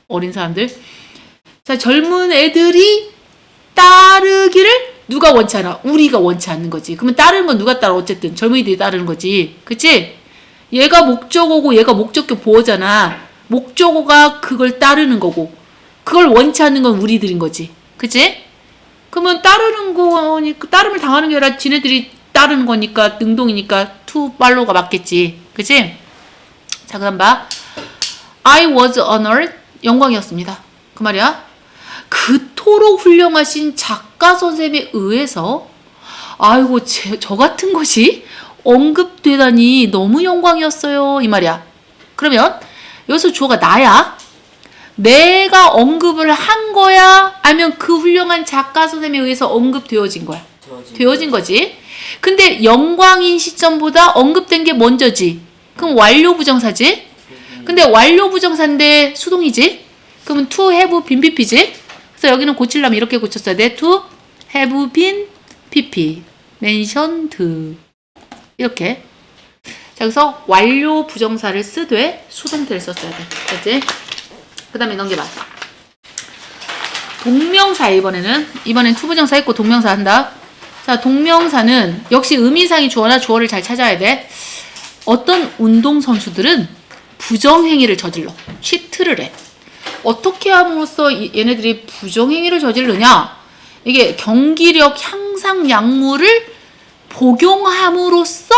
어린 사람들. 자, 젊은 애들이 따르기를 누가 원치 않아? 우리가 원치 않는 거지. 그러면 따르는 건 누가 따라? 어쨌든 젊은이들이 따르는 거지. 그치? 얘가 목적어고 얘가 목적격 보어잖아. 목적어가 그걸 따르는 거고 그걸 원치 않는 건 우리들인 거지. 그치? 그러면 따르는 거니까 따름을 당하는 게 아니라 지네들이 따르는 거니까 능동이니까 to follow가 맞겠지. 그치? 자, 그 다음 봐. I was honored. 영광이었습니다. 그 말이야. 그토록 훌륭하신 작가 선생님에 의해서 아이고 저 같은 것이 언급되다니 너무 영광이었어요. 이 말이야. 그러면 여기서 주어가 나야. 내가 언급을 한 거야? 아니면 그 훌륭한 작가 선생님에 의해서 언급되어진 거야? 되어진 거지. 근데 영광인 시점보다 언급된 게 먼저지. 그럼 완료 부정사지. 근데 완료 부정사인데 수동이지. 그러면 to have been pp지. 그래서 여기는 고치려면 이렇게 고쳤어야 돼. to have been pp mentioned 이렇게. 자, 그래서 완료 부정사를 쓰되 수동태를 썼어야 돼. 됐지? 그 다음에 넘겨봐. 동명사 이번엔 투부정사 있고 동명사 한다. 자, 동명사는 역시 의미상의 주어나 주어를 잘 찾아야 돼. 어떤 운동선수들은 부정행위를 저질러. 치트를 해. 어떻게 함으로써 얘네들이 부정행위를 저지르냐? 이게 경기력 향상 약물을 복용함으로써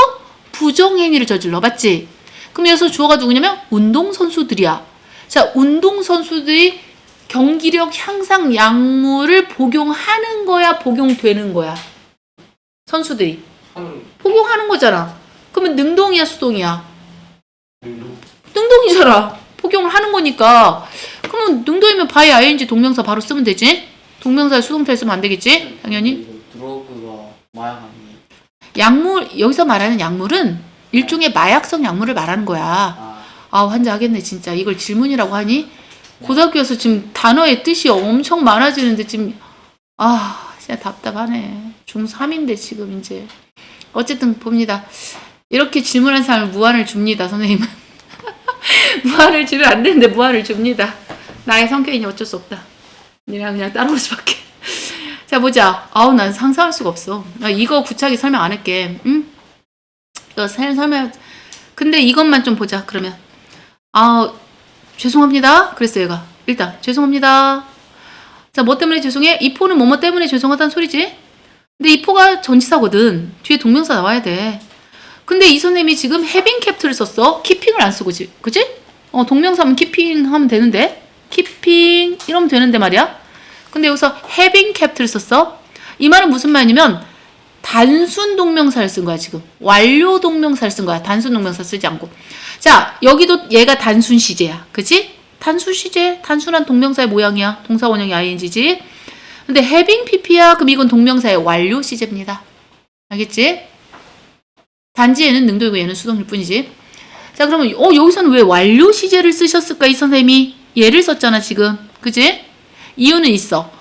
부정행위를 저질러. 맞지? 그럼 여기서 주어가 누구냐면 운동선수들이야. 자, 운동선수들이 경기력 향상 약물을 복용하는 거야? 복용되는 거야? 선수들이. 복용하는 거잖아. 그러면 능동이야? 수동이야? 능동이잖아. 복용을 하는 거니까. 그러면 능동이면 by ing 동명사 바로 쓰면 되지? 동명사에 수동태 쓰면 안 되겠지? 당연히. 드러그가 마약 아니에요? 약물, 여기서 말하는 약물은 일종의 마약성 약물을 말하는 거야. 환장하겠네 진짜. 이걸 질문이라고 하니? 고등학교에서 지금 단어의 뜻이 엄청 많아지는데 지금 진짜 답답하네. 중3인데 지금 이제. 어쨌든 봅니다. 이렇게 질문한 사람을 무한을 줍니다. 선생님은. 무한을 주면 안 되는데 무한을 줍니다. 나의 성격이니 어쩔 수 없다. 그냥 따라올 수밖에. 자, 보자. 난 상상할 수가 없어. 이거 구차하게 설명 안 할게. 응? 이거 설명. 근데 이것만 좀 보자. 그러면 죄송합니다. 그랬어 얘가. 일단 죄송합니다. 자, 뭐 때문에 죄송해? 이 포는 뭐뭐 때문에 죄송하다는 소리지? 근데 이 포가 전치사거든. 뒤에 동명사 나와야 돼. 근데 이 선생님이 지금 having kept를 썼어. keeping을 안 쓰고, 그치? 동명사면 keeping 하면 되는데. keeping 이러면 되는데 말이야. 근데 여기서 having kept를 썼어. 이 말은 무슨 말이냐면 단순 동명사를 쓴 거야 지금. 완료 동명사를 쓴 거야. 단순 동명사 쓰지 않고. 자, 여기도 얘가 단순 시제야. 그치? 단순 시제, 단순한 동명사의 모양이야. 동사 원형이 ing지. 근데 having pp야. 그럼 이건 동명사의 완료 시제입니다. 알겠지? 단지 얘는 능동이고 얘는 수동일 뿐이지. 자, 그러면 여기서는 왜 완료 시제를 쓰셨을까? 이 선생님이 얘를 썼잖아 지금. 그치? 이유는 있어.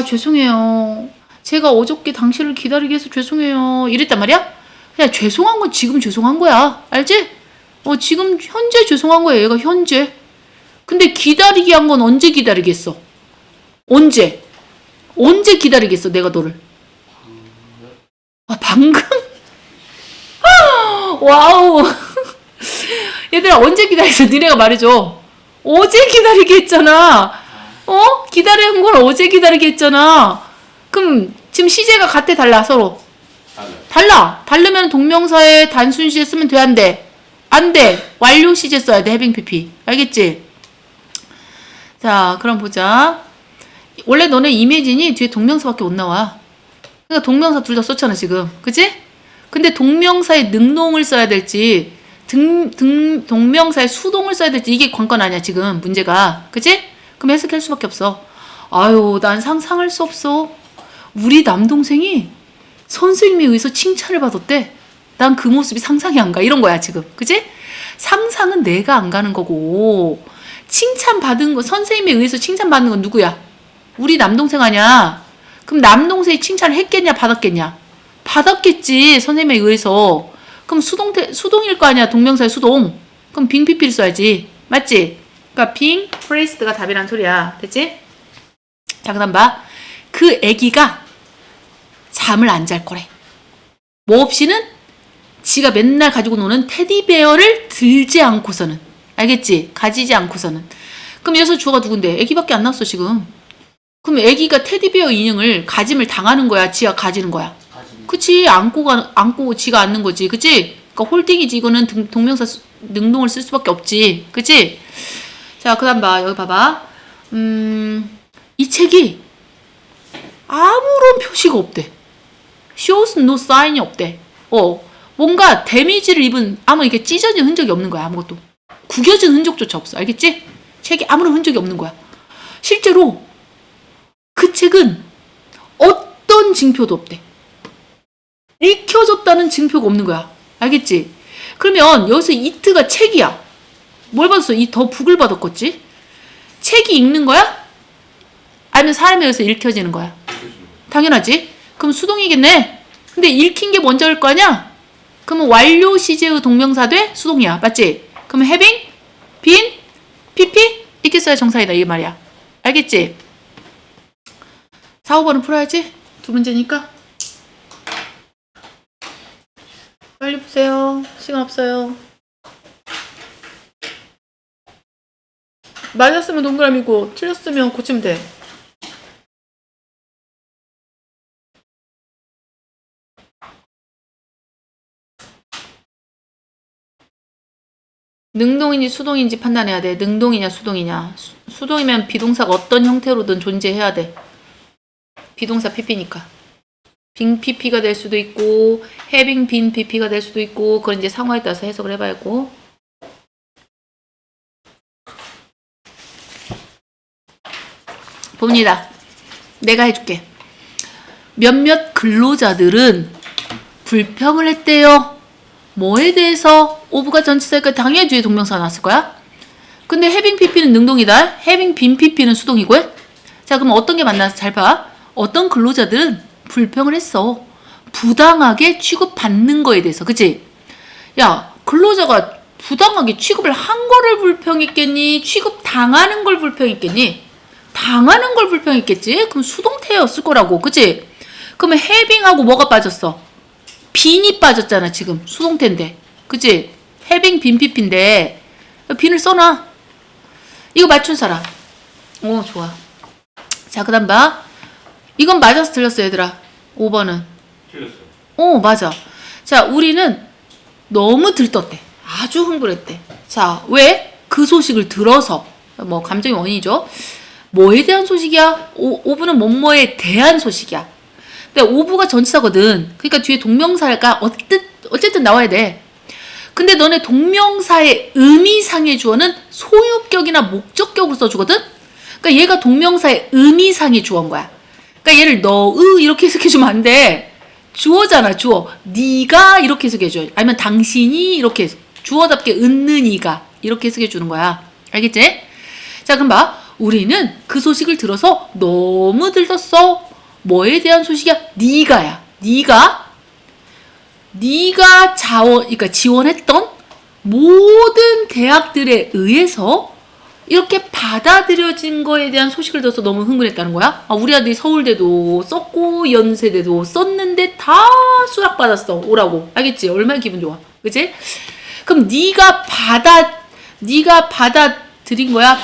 죄송해요. 제가 어저께 당신을 기다리게 해서 죄송해요. 이랬단 말이야? 그냥 죄송한 건 지금 죄송한 거야. 알지? 지금 현재 죄송한 거야. 얘가 현재. 근데 기다리게 한 건 언제 기다리겠어? 언제 기다리겠어 내가 너를? 방금? 와우. 얘들아 언제 기다렸어? 니네가 말해줘. 어제 기다리게 했잖아. 기다리는 걸 어제 기다리게 했잖아. 그럼 지금 시제가 같아 달라 서로? 달라. 다르면 동명사에 단순 시제 쓰면 돼 안 돼? 안 돼. 완료 시제 써야 돼. having pp. 알겠지? 자, 그럼 보자. 원래 너네 이미진이 뒤에 동명사밖에 못 나와. 그러니까 동명사 둘 다 썼잖아 지금. 그치? 근데 동명사에 능동을 써야 될지 동명사에 수동을 써야 될지 이게 관건 아니야 지금 문제가. 그치? 그럼 해석할 수밖에 없어. 난 상상할 수 없어. 우리 남동생이 선생님에 의해서 칭찬을 받았대. 난 그 모습이 상상이 안 가. 이런 거야 지금. 그치? 상상은 내가 안 가는 거고 칭찬받은 거, 선생님에 의해서 칭찬받는 건 누구야? 우리 남동생 아니야? 그럼 남동생이 칭찬을 했겠냐, 받았겠냐? 받았겠지, 선생님에 의해서. 그럼 수동일 거 아니야, 동명사의 수동. 그럼 빙 PP를 써야지. 맞지? 그러니까 빙 프레이스드가 답이란 소리야. 됐지? 자, 그 다음 봐. 그 애기가 잠을 안 잘 거래. 뭐 없이는? 지가 맨날 가지고 노는 테디베어를 들지 않고서는. 알겠지? 가지지 않고서는. 그럼 여기서 주어가 누군데? 애기밖에 안 나왔어, 지금. 그럼 애기가 테디베어 인형을 가짐을 당하는 거야? 지가 가지는 거야? 가지는. 그치? 안고 지가 앉는 거지. 그치? 그러니까 홀딩이지. 이거는 동명사 능동을 쓸 수밖에 없지. 그치? 자, 그 다음 봐. 여기 봐봐. 이 책이 아무런 표시가 없대. shows no sign이 없대. 뭔가 데미지를 입은 아무 이렇게 찢어진 흔적이 없는 거야. 아무것도. 구겨진 흔적조차 없어. 알겠지? 책에 아무런 흔적이 없는 거야. 실제로 그 책은 어떤 징표도 없대. 읽혀졌다는 징표가 없는 거야. 알겠지? 그러면 여기서 it가 책이야. 뭘 받았어? 이 더 북을 받았겠지? 책이 읽는 거야? 아니면 사람에 의해서 읽혀지는 거야? 당연하지. 그럼 수동이겠네. 근데 읽힌 게 먼저일 거 아니야? 그러면 완료 시제의 동명사 돼? 수동이야. 맞지? 그러면 having, been, pp 이렇게 써야 정사이다 이 말이야. 알겠지? 4, 5번은 풀어야지. 두 문제니까. 빨리 보세요. 시간 없어요. 맞았으면 동그라미고 틀렸으면 고치면 돼. 능동인지 수동인지 판단해야 돼. 능동이냐 수동이냐. 수동이면 비동사가 어떤 형태로든 존재해야 돼. 비동사 PP니까. 빙 PP가 될 수도 있고 having been PP가 될 수도 있고 그건 이제 상황에 따라서 해석을 해봐야고. 봅니다. 내가 해줄게. 몇몇 근로자들은 불평을 했대요. 뭐에 대해서? 오브가 전치사니까 당연히 뒤에 동명사가 나왔을 거야. 근데 having pp는 능동이다. having been pp는 수동이고. 자, 그럼 어떤 게 만나서 잘 봐. 어떤 근로자들은 불평을 했어. 부당하게 취급받는 거에 대해서. 그치? 야, 근로자가 부당하게 취급을 한 거를 불평했겠니? 취급당하는 걸 불평했겠니? 당하는 걸 불평했겠지? 그럼 수동태였을 거라고. 그치? 그러면 having하고 뭐가 빠졌어? 빈이 빠졌잖아, 지금. 수동태인데. 그치? having 빈 pp인데 빈을 써놔. 이거 맞춘 사람. 오, 좋아. 자, 그 다음 봐. 이건 맞아서 틀렸어, 얘들아. 5번은. 틀렸어요. 맞아. 자, 우리는 너무 들떴대. 아주 흥분했대. 자, 왜? 그 소식을 들어서. 뭐, 감정의 원인이죠. 뭐에 대한 소식이야? 오브는 뭐뭐에 대한 소식이야. 근데 오브가 전치사거든. 그러니까 뒤에 동명사가 어쨌든 나와야 돼. 근데 너네 동명사의 의미상의 주어는 소유격이나 목적격으로 써주거든? 그러니까 얘가 동명사의 의미상의 주어인 거야. 그러니까 얘를 너의 이렇게 해석해주면 안 돼. 주어잖아, 주어. 네가 이렇게 해석해줘. 아니면 당신이 이렇게 주어답게 은는 이가 이렇게 해석해주는 거야. 알겠지? 자, 그럼 봐. 우리는 그 소식을 들어서 너무 들떴어. 뭐에 대한 소식이야? 네가야. 네가 그러니까 지원했던 모든 대학들에 의해서 이렇게 받아들여진 거에 대한 소식을 들어서 너무 흥분했다는 거야. 우리 아들이 서울대도 썼고 연세대도 썼는데 다 수락받았어. 오라고. 알겠지? 얼마나 기분 좋아. 그치? 그럼 네가 받아들인 거야?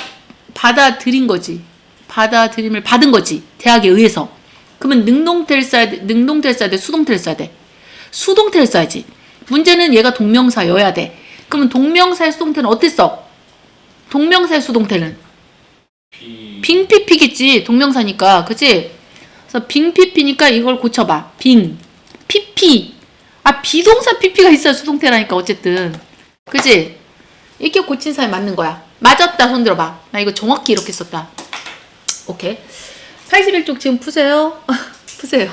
받아들인 거지. 받아들임을 받은 거지. 대학에 의해서. 그러면 능동태를 써야 돼? 수동태를 써야 돼? 수동태를 써야지. 문제는 얘가 동명사여야 돼. 그러면 동명사의 수동태는 어땠어? 써? 동명사의 수동태는? 빙 PP겠지. 동명사니까. 그치? 그래서 빙 PP니까 이걸 고쳐봐. 빙 PP. 비동사 PP가 있어야 수동태라니까 어쨌든. 그치? 이렇게 고친 사람이 맞는 거야. 맞았다. 손 들어봐. 나 이거 정확히 이렇게 썼다. 오케이. 81쪽 지금 푸세요. 푸세요.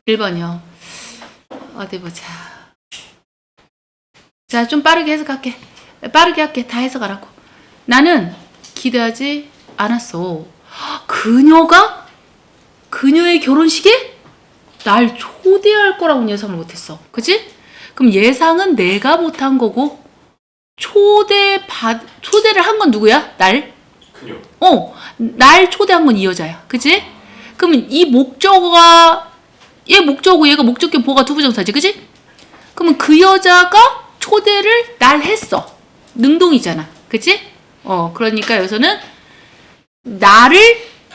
(1번이요) 어디 보자. 자, 좀 빠르게 해석할게. 빠르게 할게. 다 해석하라고. 나는 기대하지 않았어. 그녀의 결혼식에 날 초대할 거라고 예상을 못했어. 그치? 그럼 예상은 내가 못한 거고, 초대를 한 건 누구야? 날? 그녀. 날 초대한 건 이 여자야. 그치? 그러면 이 얘 목적어고 얘가 목적격 보호가 투부정사지. 그치? 그러면 그 여자가 초대를 날 했어. 능동이잖아. 그치? 그러니까 여기서는 나를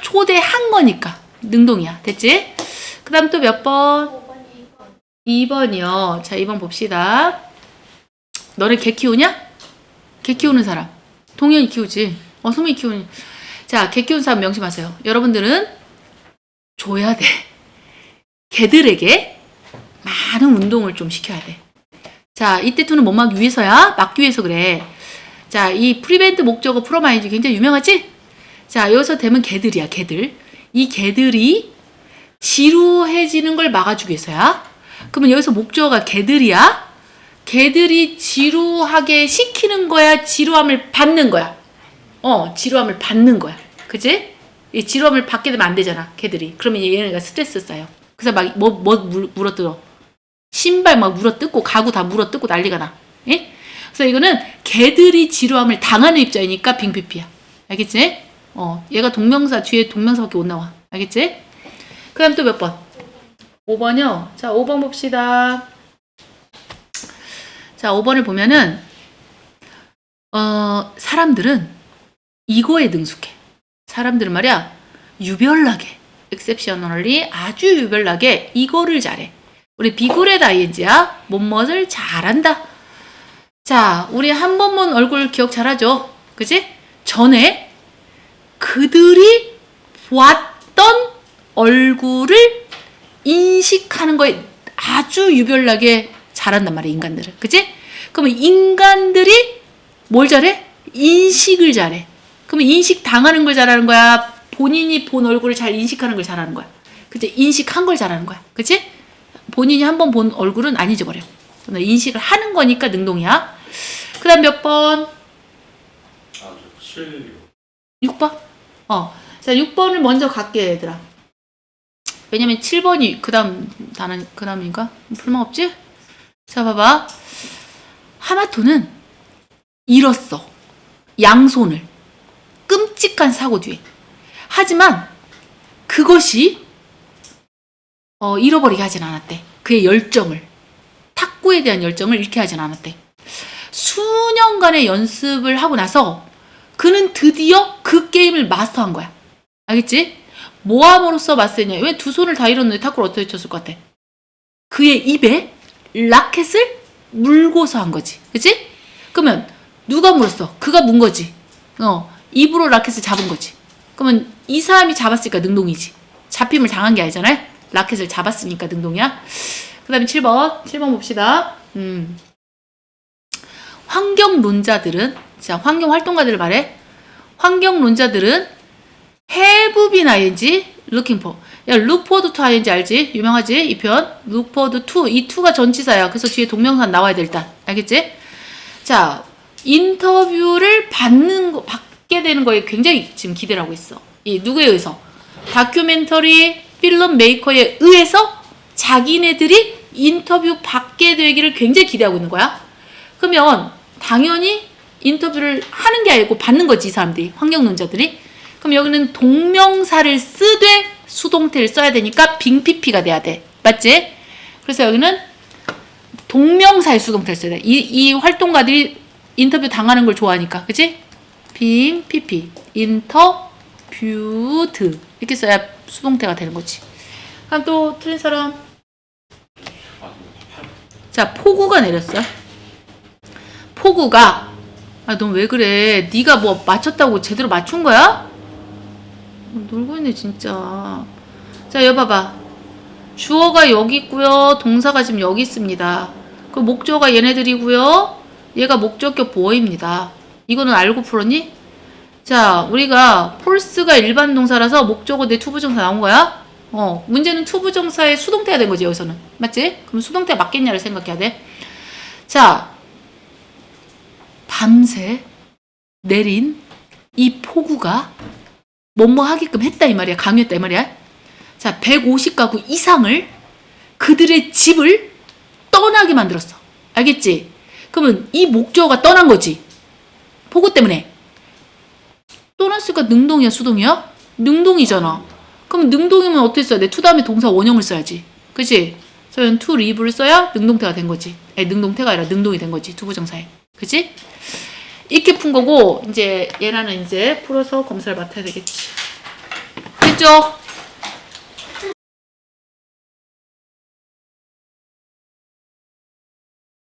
초대한 거니까 능동이야. 됐지? 그 다음 또 몇 번? 2번이요. 자, 2번 봅시다. 너네 개 키우냐? 개 키우는 사람. 동현이 키우지. 소민이 키우니. 자, 개 키우는 사람 명심하세요. 여러분들은 줘야 돼. 개들에게 많은 운동을 좀 시켜야 돼. 자, 이때 투는 못 막기 위해서야. 막기 위해서 그래. 자, 이 프리벤트 목적어 프로마이즈 굉장히 유명하지? 자, 여기서 되면 개들이야, 개들. 이 개들이 지루해지는 걸 막아주기 위해서야. 그러면 여기서 목적어가 개들이야. 개들이 지루하게 시키는 거야? 지루함을 받는 거야? 지루함을 받는 거야. 그치? 이 지루함을 받게 되면 안 되잖아, 개들이. 그러면 얘네가 스트레스 쌓여. 그래서 막 물어뜯어. 신발 막 물어뜯고 가구 다 물어뜯고 난리가 나. 예? 그래서 이거는 개들이 지루함을 당하는 입장이니까 빙피피야. 알겠지? 얘가 동명사 뒤에 동명사밖에 못 나와. 알겠지? 그 다음 또 몇 번? 5번이요. 자, 5번 봅시다. 자, 5번을 보면은 사람들은 이거에 능숙해. 사람들은 말이야 유별나게 exceptionally 아주 유별나게 이거를 잘해. 우리 비굴의 ing야. 뭐뭇을 잘한다. 자, 우리 한 번 본 얼굴 기억 잘하죠? 그치? 전에 그들이 보았던 얼굴을 인식하는 거에 아주 유별나게 잘한단 말이야, 인간들은. 그치? 그러면 인간들이 뭘 잘해? 인식을 잘해. 그러면 인식 당하는 걸 잘하는 거야? 본인이 본 얼굴을 잘 인식하는 걸 잘하는 거야? 그치? 인식한 걸 잘하는 거야. 그치? 본인이 한 번 본 얼굴은 안 잊어버려. 인식을 하는 거니까 능동이야. 그 다음 몇 번? 6번? 자, 6번을 먼저 갈게, 얘들아. 왜냐면 7번이 그 다음인가? 불만 없지? 자, 봐봐. 하마토는 잃었어. 양손을. 끔찍한 사고 뒤에. 하지만 그것이 잃어버리게 하진 않았대. 그의 열정을. 탁구에 대한 열정을 잃게 하진 않았대. 수년간의 연습을 하고 나서 그는 드디어 그 게임을 마스터한 거야. 알겠지? 모함으로써 마스터했냐? 왜 두 손을 다 잃었는데 탁구를 어떻게 쳤을 것 같아? 그의 입에 라켓을 물고서 한 거지. 그치? 그러면 누가 물었어? 그가 문 거지. 입으로 라켓을 잡은 거지. 그러면 이 사람이 잡았으니까 능동이지. 잡힘을 당한 게 아니잖아요? 라켓을 잡았으니까 능동이야. 그 다음에 7번 봅시다. 환경론자들은, 자, 환경활동가들을 말해. 환경론자들은 have been ing, looking for. 야, look forward to ing 알지? 유명하지? 이 표현. look forward to. 이 to가 전치사야. 그래서 뒤에 동명사 나와야 돼, 일단. 알겠지? 자, 인터뷰를 받게 되는 거에 굉장히 지금 기대를 하고 있어. 이 누구에 의해서? 다큐멘터리 필름 메이커에 의해서 자기네들이 인터뷰 받게 되기를 굉장히 기대하고 있는 거야. 그러면 당연히 인터뷰를 하는 게 아니고 받는 거지, 이 사람들이. 환경론자들이. 그럼 여기는 동명사를 쓰되 수동태를 써야 되니까 빙피피가 돼야 돼. 맞지? 그래서 여기는 동명사의 수동태를 써야 돼. 이 활동가들이 인터뷰 당하는 걸 좋아하니까. 그치? 빙피피. 인터뷰드. 이렇게 써야 수동태가 되는 거지. 그럼 또 틀린 사람. 자, 폭우가 내렸어. 폭우가, 넌 왜 그래? 네가 뭐 맞췄다고 제대로 맞춘 거야? 놀고 있네, 진짜. 자, 여기 봐봐. 주어가 여기 있고요. 동사가 지금 여기 있습니다. 그 목적어가 얘네들이고요. 얘가 목적격 보어입니다. 이거는 알고 풀었니? 자, 우리가 폴스가 일반 동사라서 목적어 내 투부정사 나온 거야? 문제는 투부정사의 수동태가 된 거지, 여기서는. 맞지? 그럼 수동태가 맞겠냐를 생각해야 돼. 자, 밤새 내린 이 폭우가 뭐뭐 하게끔 했다 이 말이야. 강요했다 이 말이야. 자, 150가구 이상을 그들의 집을 떠나게 만들었어. 알겠지? 그러면 이 목조가 떠난 거지. 폭우 때문에. 떠났으니까 능동이야, 수동이야? 능동이잖아. 그럼 능동이면 어떻게 써야 돼? to 다음에 동사 원형을 써야지. 그치? 그래서 to leave를 써야 능동태가 된 거지. 아니, 능동태가 아니라 능동이 된 거지. 두부정사에. 그치? 이렇게 푼 거고, 이제 얘는 이제 풀어서 검사를 맡아야 되겠지. 됐죠?